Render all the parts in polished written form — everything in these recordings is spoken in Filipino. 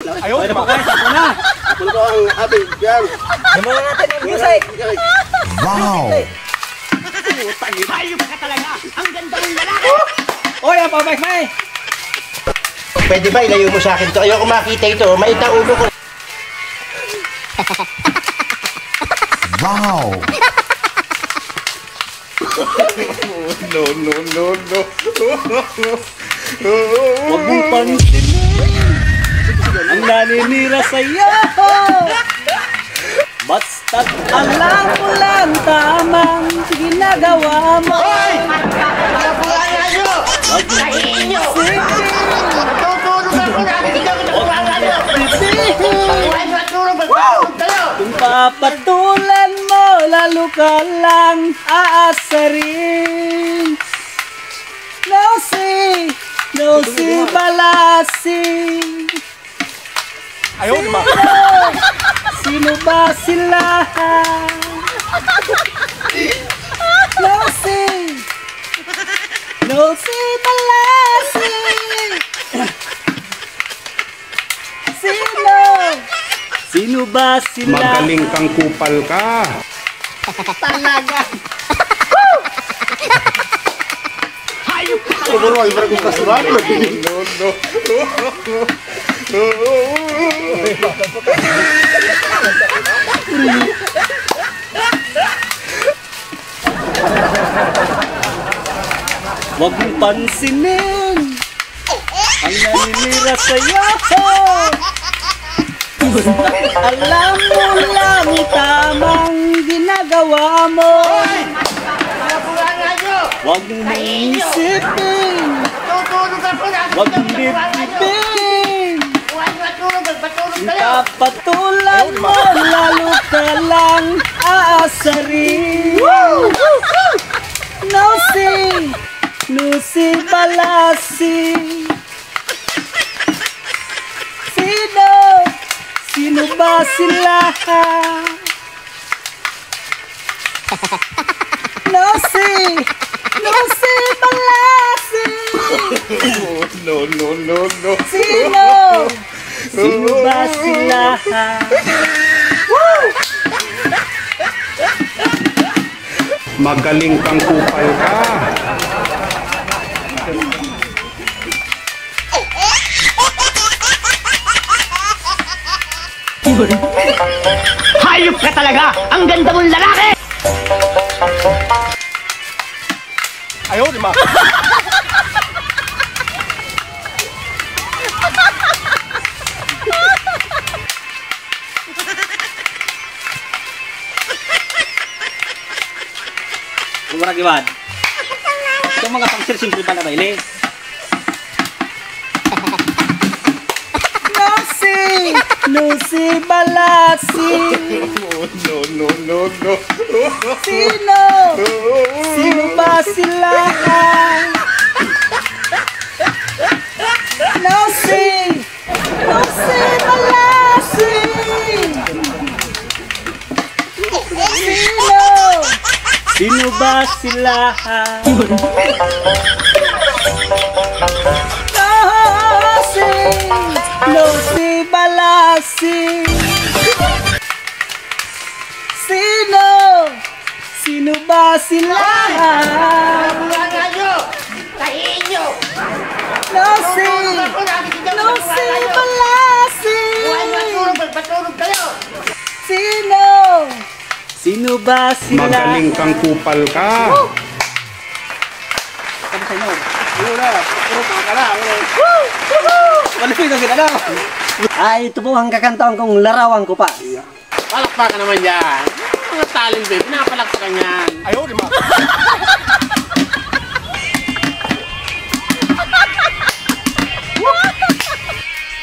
Ayaw, di ba guys? Ako na. Ako na ang ating yan. Simulan natin ang musay. Wow! Hayop ka talaga! Ang ganda ng lalaki! Oy, ang pabike, may! Pwede ba ilayo mo sa akin to? Ayoko makita ito. Maita ulo ko. Wow! No. Huwag mong pansinin ang naninira sa'yo. Basta't alam mo lang tamang ginagawa mo. Hoy! Napulaan nyo! Kahiin nyo! Natutulog ako na! Hindi ako napulaan nyo! Huwag natulog! Magpapag kayo! Kung papatulan mo, lalo ka lang aasarin. No si balasi. Ayaw, di ba? Sino ba sila? No si balasi. Sino ba sila? Magaling kang kupal ka. Talaga. Hayop ka talaga! Siguro ay parang kasuran. Huwag mong pansinin ang naninira sa'yo. Alam mo lang tamang ginagawa mo. Napulaan nyo! Huwag mong isipin, Natutulog ako na! huwag mong bibigin. Huwag natulog! Magpatulog kayo! Kapatulan mo, lalo ka lang aasarin. No si balasi. Sino ba sila? No si balasi. No. Sino ba sila? Magaling kang kupal ka. Hayop ka talaga! Ang ganda mong lalaki! Ayaw, di ba? Kumara kiwan. Ito mga pang-simple pa na ba ini? No si balasi. No. Sino ba sila? No si balasi. Sino ba sila? No si balasi. Sino ba sila? Napulaan nyo! Kahiin nyo! No si balasi. Huwag natulog! Magpatulog kayo! Sino ba sila? Magaling kang kupal ka. Kami sa inyo. Una, puro ka na. Ano po yung ginagawa? Ay, ito po ang kakantaon kong larawan ko pa. Palakpakan naman yan. Mga talent babe, pinapalakpakan yan. Ayaw, di ba?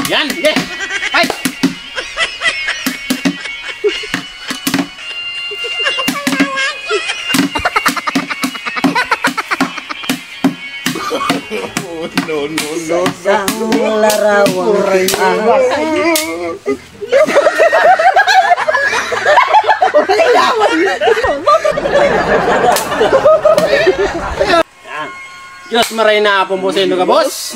Yan, yes! Fight! No. Isang larawan Diyos maray na po sa inyo, kabos.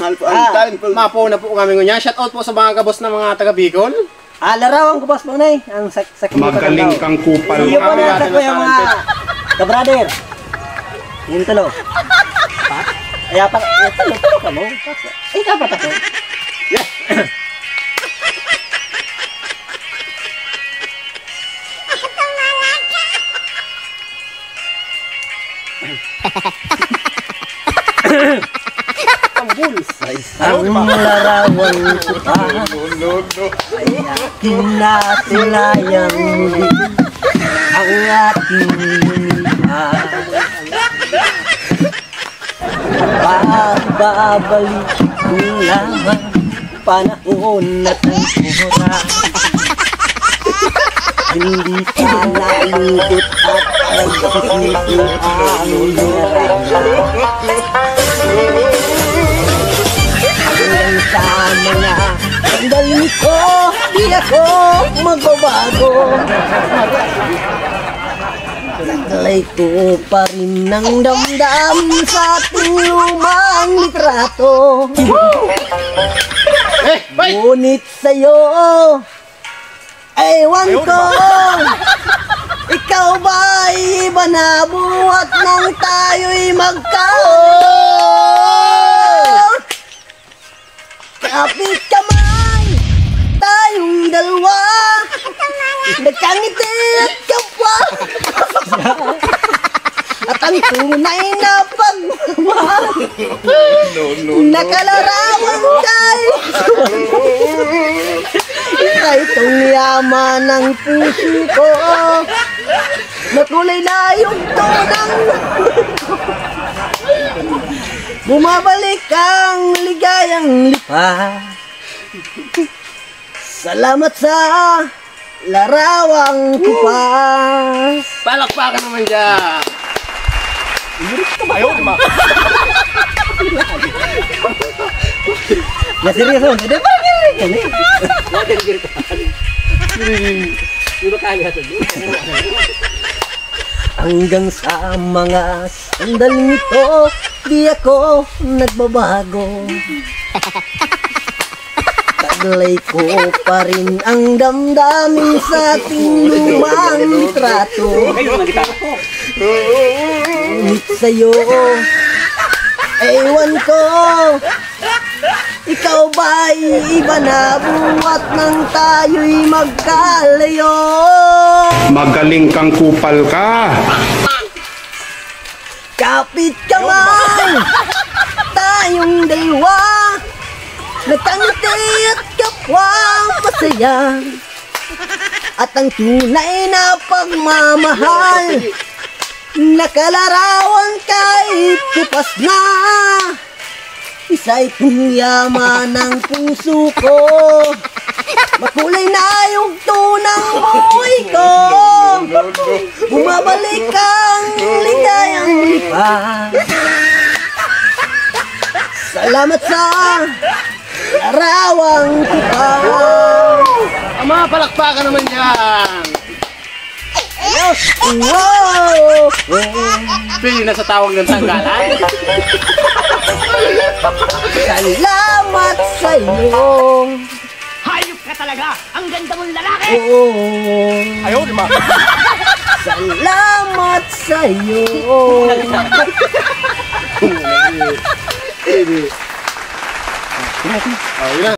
Mapo na po kami ngunya. Shout out po sa mga kabos na mga taga Bicol. Larawan ko boss mo na ang sakit. Magaling kang kupal Iyo po na ka. sa ko yung mga kabrader. Yung tulo. Kaya pa, tulo ka mo. Ikaw pa tako. Ang larawan ko pa ay aking nasilayang muli ang ating lumihan. Babalik ko lamang panahon at ang oras. Hindi ka nalibot at nagsisisi ang hanggang sa mga sandali ko, di ako magbabago. Taglay ko pa rin ng damdamin sa ating lumang litrato. Ngunit sa'yo, ewan ko, ikaw ba iba na buhat nang tayo'y magkaon? Kapit kamay, tayong dalawa, nagkangiti at kapwa, at ang tunay na pagmamahal, nakalarawan tayo. Isa itong yaman ng puso ko, makulay na yung tonang bumabalik ang ligayang lipa. Salamat sa larawang kupas. Palakpakan naman dyan. Ayaw, di ba? Ya seryoso, hindi pa rin. Hanggang sa mga sandaling ito, di ako nagbabago. Taglay ko pa rin ang damdamin sa ating lumang litrato. Ngunit sa'yo, ewan ko, ikaw ba'y iba na buhat nang tayo'y magkalayo? Magaling kang kupal ka. Kapit kamay, tayong dalawa, nakangiti at kapwa masaya. At ang tunay na pagmamahal, nakalarawan kahit kupas na. Isa itong yaman ng puso ko, makulay na yung tunang buhay ko. Bumabalik ang ligayang lipa. Salamat sa larawang kupa. Ama, palakpakan naman dyan. Wow! Pili na sa tawag ng tanggalan. Salamat sa'yo. Hayop ka talaga! Ang ganda mong lalaki! Oh, Ayaw, di ba? salamat sa'yo. Oh, yun na.